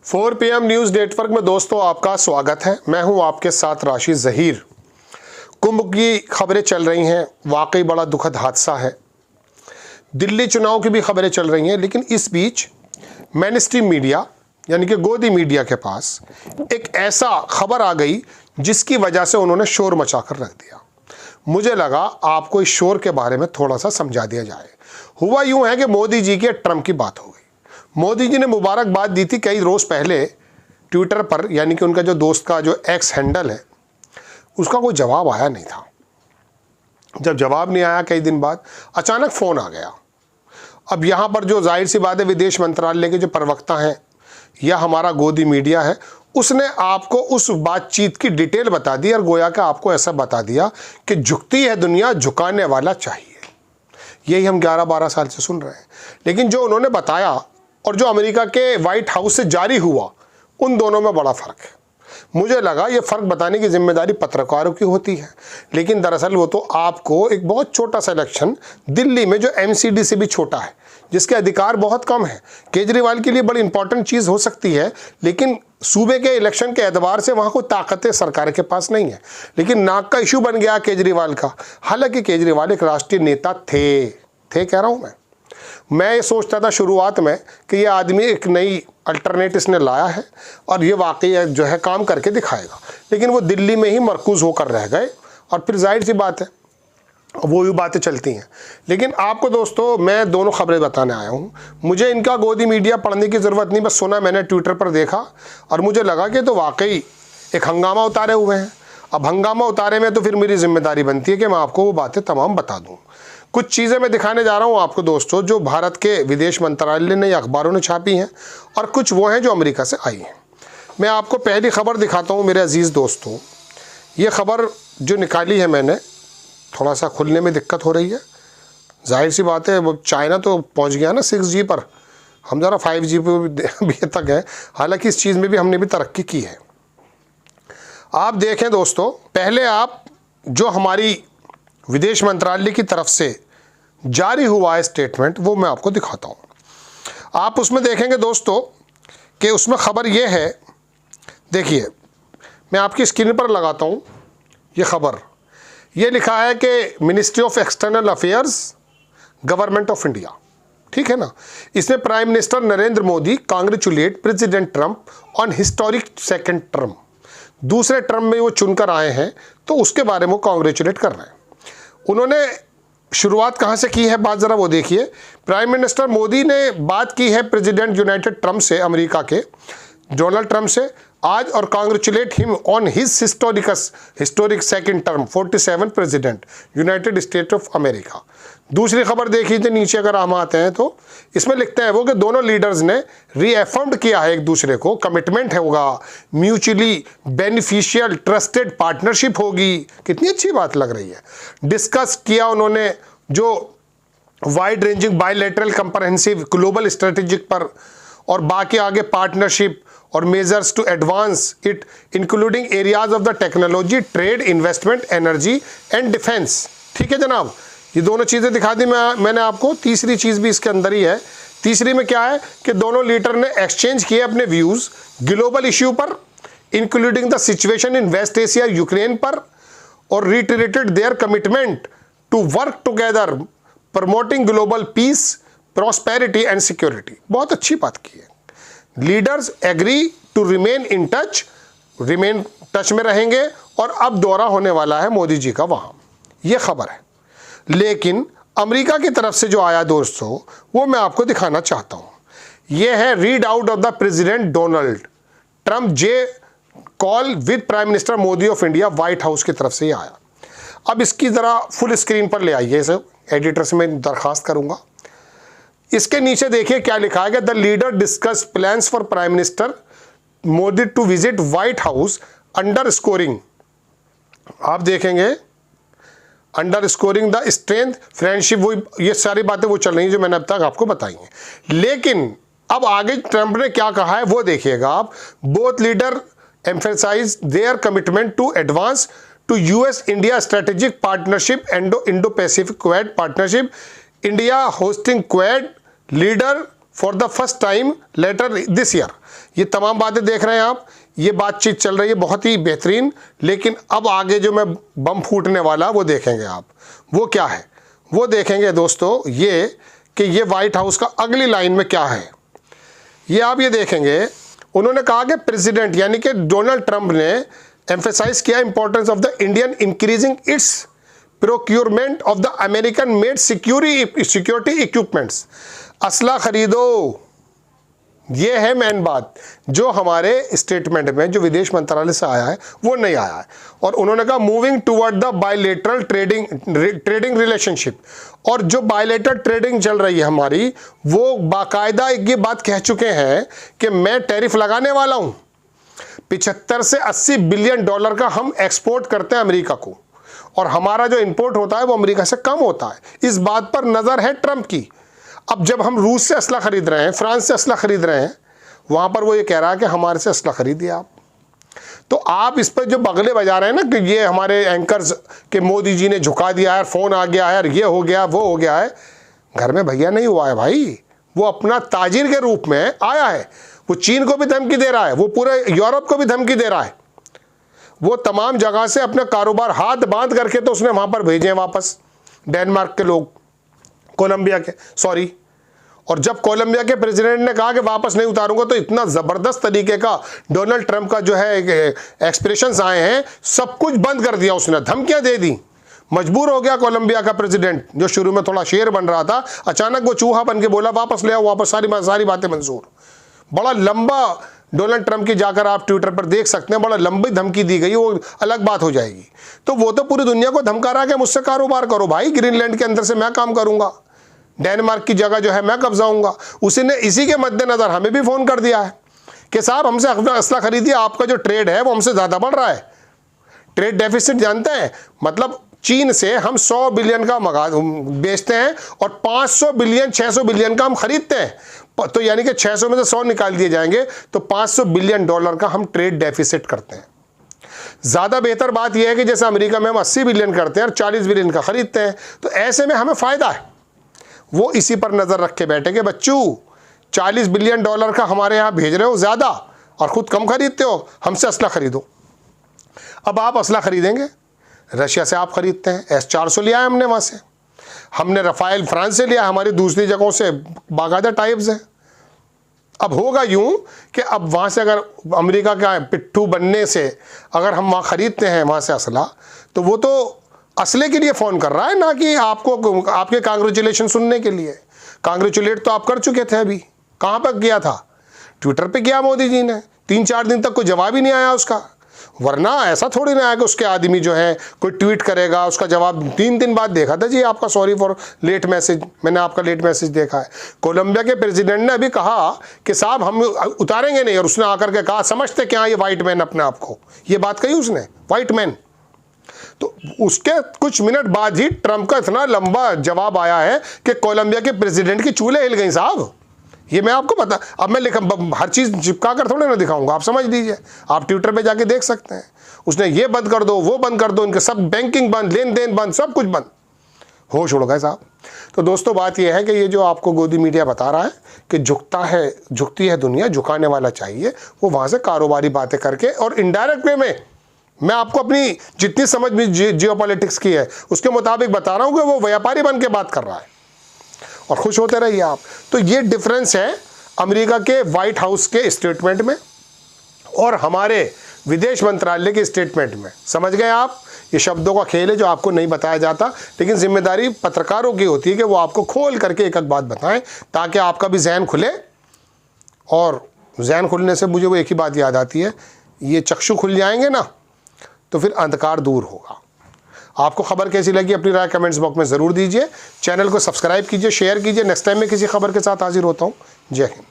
4 PM news network में दोस्तों आपका स्वागत है। मैं हूं आपके साथ राशिद ज़हीर। कुंभ की खबरें चल रही हैं, वाकई बड़ा दुखद हादसा है। दिल्ली चुनाव की भी खबरें चल रही हैं, लेकिन इस बीच मेन स्ट्रीम मीडिया यानी कि गोदी मीडिया के पास एक ऐसा खबर आ गई जिसकी वजह से उन्होंने शोर मचा कर रख दिया। मुझे लगा आपको इस शोर के बारे में थोड़ा सा समझा दिया जाए। हुआ यूँ है कि मोदी जी के ट्रम्प की बात हो गई। मोदी जी ने मुबारकबाद दी थी कई रोज़ पहले ट्विटर पर, यानी कि उनका जो दोस्त का जो एक्स हैंडल है उसका कोई जवाब आया नहीं था। जब जवाब नहीं आया कई दिन बाद अचानक फ़ोन आ गया। अब यहाँ पर जो जाहिर सी बात है विदेश मंत्रालय के जो प्रवक्ता हैं या हमारा गोदी मीडिया है, उसने आपको उस बातचीत की डिटेल बता दी और गोया का आपको ऐसा बता दिया कि झुकती है दुनिया, झुकाने वाला चाहिए। यही हम 11-12 साल से सुन रहे हैं। लेकिन जो उन्होंने बताया और जो अमेरिका के वाइट हाउस से जारी हुआ, उन दोनों में बड़ा फ़र्क है। मुझे लगा ये फ़र्क बताने की जिम्मेदारी पत्रकारों की होती है, लेकिन दरअसल वो तो आपको एक बहुत छोटा सा इलेक्शन दिल्ली में जो MCD से भी छोटा है, जिसके अधिकार बहुत कम है, केजरीवाल के लिए बड़ी इंपॉर्टेंट चीज़ हो सकती है, लेकिन सूबे के इलेक्शन के एतबार से वहाँ कोई ताकतें सरकार के पास नहीं है। लेकिन नाक का इशू बन गया केजरीवाल का। हालांकि केजरीवाल एक राष्ट्रीय नेता थे कह रहा हूँ मैं ये सोचता था शुरुआत में कि ये आदमी एक नई अल्टरनेट इसने लाया है और ये वाकई जो है काम करके दिखाएगा, लेकिन वो दिल्ली में ही मरकूज़ होकर रह गए और फिर जाहिर सी बात है वो भी बातें चलती हैं। लेकिन आपको दोस्तों मैं दोनों खबरें बताने आया हूँ। मुझे इनका गोदी मीडिया पढ़ने की ज़रूरत नहीं, बस सुना मैंने, ट्विटर पर देखा और मुझे लगा कि तो वाकई एक हंगामा उतारे हुए हैं। अब हंगामा उतारे में तो फिर मेरी जिम्मेदारी बनती है कि मैं आपको वो बातें तमाम बता दूँ। कुछ चीज़ें मैं दिखाने जा रहा हूँ आपको दोस्तों जो भारत के विदेश मंत्रालय ने या अखबारों ने छापी हैं, और कुछ वो हैं जो अमेरिका से आई हैं। मैं आपको पहली खबर दिखाता हूँ मेरे अजीज़ दोस्तों। ये खबर जो निकाली है मैंने, थोड़ा सा खुलने में दिक्कत हो रही है, जाहिर सी बात है वो चाइना तो पहुँच गया ना 6G पर, हम ज़रा 5G पर भी तक है। हालांकि इस चीज़ में भी हमने भी तरक्की की है। आप देखें दोस्तों, पहले आप जो हमारी विदेश मंत्रालय की तरफ से जारी हुआ है स्टेटमेंट, वो मैं आपको दिखाता हूँ। आप उसमें देखेंगे दोस्तों कि उसमें खबर ये है, देखिए मैं आपकी स्क्रीन पर लगाता हूँ ये खबर। ये लिखा है कि ministry of external affairs, government of India, ठीक है ना। इसमें prime minister Narendra Modi congratulate president Trump on historic second term. दूसरे टर्म में वो चुनकर आए हैं तो उसके बारे में कांग्रेचुलेट कर रहे हैं। उन्होंने शुरुआत कहाँ से की है बात ज़रा वो देखिए। प्राइम मिनिस्टर मोदी ने बात की है प्रेसिडेंट यूनाइटेड ट्रम्प से, अमेरिका के डोनाल्ड ट्रम्प से आज, और congratulate him on his historic second term 47 president United state of America. दूसरी खबर देखिए तो नीचे अगर हम आते हैं तो इसमें लिखते हैं वो कि दोनों लीडर्स ने रीअफर्म्ड किया है एक दूसरे को, कमिटमेंट होगा, म्यूचुअली बेनिफिशियल ट्रस्टेड पार्टनरशिप होगी। कितनी अच्छी बात लग रही है। डिस्कस किया उन्होंने जो wide ranging bilateral comprehensive global strategic पर, और बाकी आगे पार्टनरशिप और measures to advance it including areas of the technology, trade, investment, energy and defence. ठीक है जनाब, ये दोनों चीज़ें दिखा दी मैंने आपको। तीसरी चीज़ भी इसके अंदर ही है। तीसरी में क्या है कि दोनों लीडर ने एक्सचेंज किए अपने व्यूज़ ग्लोबल इश्यू पर, including the situation in West Asia, Ukraine पर, और reiterated their commitment to work together promoting global peace, prosperity and security. बहुत अच्छी बात की है। Leaders agree to remain in touch, remain touch में रहेंगे, और अब दौरा होने वाला है मोदी जी का वहाँ, ये खबर है। लेकिन अमेरिका की तरफ से जो आया दोस्तों वो मैं आपको दिखाना चाहता हूँ। ये है read out of the president Donald Trump J call with prime minister Modi of India, white house की तरफ से ये आया। अब इसकी ज़रा फुल स्क्रीन पर ले आइए, इसे एडिटर से मैं दरख्वास्त करूँगा। इसके नीचे देखिए क्या लिखा है कि the leader discuss plans for prime minister Modi to visit White House underscoring, आप देखेंगे underscoring the strength friendship, वो ये सारी बातें वो चल रही हैं जो मैंने अब तक आपको बताई हैं। लेकिन अब आगे ट्रंप ने क्या कहा है वो देखिएगा आप। Both leader emphasize their commitment to advance to US India strategic partnership, Indo Pacific Quad partnership, India hosting Quad leader for the first time later this year. ये तमाम बातें देख रहे हैं आप, ये बातचीत चल रही है बहुत ही बेहतरीन। लेकिन अब आगे जो मैं बम फूटने वाला वो देखेंगे आप, वो क्या है वो देखेंगे दोस्तों, ये कि ये व्हाइट हाउस का अगली लाइन में क्या है ये आप ये देखेंगे। उन्होंने कहा कि प्रेसिडेंट यानी कि डोनाल्ड ट्रंप ने एम्फेसाइज किया importance of the Indian increasing its procurement of the American made security equipments. असला खरीदो, ये है मेन बात जो हमारे स्टेटमेंट में जो विदेश मंत्रालय से आया है वो नहीं आया है। और उन्होंने कहा moving toward the bilateral trading relationship, और जो बायलेटरल ट्रेडिंग चल रही है हमारी, वो बाकायदा ये बात कह चुके हैं कि मैं टैरिफ लगाने वाला हूं। 75 से 80 बिलियन डॉलर का हम एक्सपोर्ट करते हैं अमेरिका को, और हमारा जो इंपोर्ट होता है वो अमेरिका से कम होता है। इस बात पर नज़र है ट्रंप की। अब जब हम रूस से असला खरीद रहे हैं, फ्रांस से असला खरीद रहे हैं, वहाँ पर वो ये कह रहा है कि हमारे से असला खरीदिए आप। तो आप इस पर जो बगले बजा रहे हैं ना कि ये हमारे एंकर्स के मोदी जी ने झुका दिया है, फ़ोन आ गया है, ये हो गया वो हो गया है, घर में भैया नहीं हुआ है भाई। वो अपना ताजिर के रूप में आया है, वो चीन को भी धमकी दे रहा है, वो पूरे यूरोप को भी धमकी दे रहा है, वो तमाम जगह से अपना कारोबार हाथ बांध करके तो उसने वहाँ पर भेजे हैं वापस, डेनमार्क के लोग, कोलंबिया के, सॉरी। और जब कोलंबिया के प्रेसिडेंट ने कहा कि वापस नहीं उतारूंगा, तो इतना ज़बरदस्त तरीके का डोनाल्ड ट्रंप का जो है एक्सप्रेशंस आए हैं, सब कुछ बंद कर दिया उसने, धमकियां दे दी। मजबूर हो गया कोलंबिया का प्रेसिडेंट, जो शुरू में थोड़ा शेर बन रहा था, अचानक वो चूहा बन के बोला वापस ले आओ, वापस सारी बातें मंजूर। बड़ा लंबा डोनाल्ड ट्रंप की जाकर आप ट्विटर पर देख सकते हैं, बड़ा लंबी धमकी दी गई, वो अलग बात हो जाएगी। तो वो तो पूरी दुनिया को धमका रहा है कि मुझसे कारोबार करो भाई, ग्रीनलैंड के अंदर से मैं काम करूंगा, डेनमार्क की जगह जो है मैं कब्जाऊंगा। उसी ने इसी के मद्देनजर हमें भी फ़ोन कर दिया है कि साहब हमसे असला खरीदिए, आपका जो ट्रेड है वो हमसे ज़्यादा बढ़ रहा है। ट्रेड डेफिसिट जानते हैं, मतलब चीन से हम 100 बिलियन का बेचते हैं और 500 बिलियन 600 बिलियन का हम खरीदते हैं। तो यानी कि 600 में से 100 निकाल दिए जाएंगे तो 500 बिलियन डॉलर का हम ट्रेड डेफिसिट करते हैं। ज़्यादा बेहतर बात यह है कि जैसे अमेरिका में हम 80 बिलियन करते हैं और 40 बिलियन का खरीदते हैं, तो ऐसे में हमें फ़ायदा है। वो इसी पर नज़र रख के बैठे कि बच्चों 40 बिलियन डॉलर का हमारे यहाँ भेज रहे हो ज़्यादा और ख़ुद कम खरीदते हो, हमसे असला खरीदो। अब आप असला खरीदेंगे, रशिया से आप खरीदते हैं, S-400 लिया है हमने वहाँ से, हमने रफ़ाइल फ्रांस से लिया, हमारी दूसरी जगहों से बाकायदा टाइप्स हैं। अब होगा यूँ कि अब वहाँ से अगर अमेरिका का पिट्ठू बनने से अगर हम वहाँ ख़रीदते हैं वहाँ से असला, तो वो तो असले के लिए फ़ोन कर रहा है, ना कि आपको आपके कांग्रेचुलेशन सुनने के लिए। कांग्रेचुलेट तो आप कर चुके थे, अभी कहाँ पर किया था? ट्विटर पे किया मोदी जी ने, 3-4 दिन तक कोई जवाब ही नहीं आया उसका। वरना ऐसा थोड़ी ना है कि उसके आदमी जो है कोई ट्वीट करेगा, उसका जवाब 3 दिन बाद देखा था जी आपका सॉरी फॉर लेट मैसेज, मैंने आपका लेट मैसेज देखा है। कोलंबिया के प्रेसिडेंट ने अभी कहा कि साहब हम उतारेंगे नहीं, और उसने आकर के कहा समझते क्या ये वाइट मैन अपने आप को, ये बात कही उसने, वाइट मैन। तो उसके कुछ मिनट बाद ही ट्रंप का इतना लंबा जवाब आया है कि कोलंबिया के प्रेसिडेंट की चूल्हे हिल गई साहब। ये मैं आपको पता, अब मैं हर चीज़ चिपका कर थोड़े ना दिखाऊंगा, आप समझ लीजिए, आप ट्विटर पे जाके देख सकते हैं। उसने ये बंद कर दो, वो बंद कर दो, इनके सब बैंकिंग बंद, लेन देन बंद, सब कुछ बंद, होश उड़ गए साहब। तो दोस्तों बात यह है कि ये जो आपको गोदी मीडिया बता रहा है कि झुकती है दुनिया, झुकाने वाला चाहिए, वो वहाँ से कारोबारी बातें करके और इनडायरेक्ट वे में मैं आपको अपनी जितनी समझ में जियोपॉलिटिक्स की है उसके मुताबिक बता रहा हूँ कि वो व्यापारी बन के बात कर रहा है, और खुश होते रहिए आप। तो ये डिफरेंस है अमेरिका के व्हाइट हाउस के स्टेटमेंट में और हमारे विदेश मंत्रालय के स्टेटमेंट में। समझ गए आप? ये शब्दों का खेल है जो आपको नहीं बताया जाता, लेकिन जिम्मेदारी पत्रकारों की होती है कि वो आपको खोल करके एक एक बात बताएं ताकि आपका भी जहन खुले। और जहन खुलने से मुझे वो एक ही बात याद आती है, ये चक्षु खुल जाएंगे ना तो फिर अंधकार दूर होगा। आपको खबर कैसी लगी अपनी राय कमेंट्स बॉक्स में ज़रूर दीजिए। चैनल को सब्सक्राइब कीजिए, शेयर कीजिए। नेक्स्ट टाइम मैं किसी खबर के साथ हाजिर होता हूँ। जय हिंद।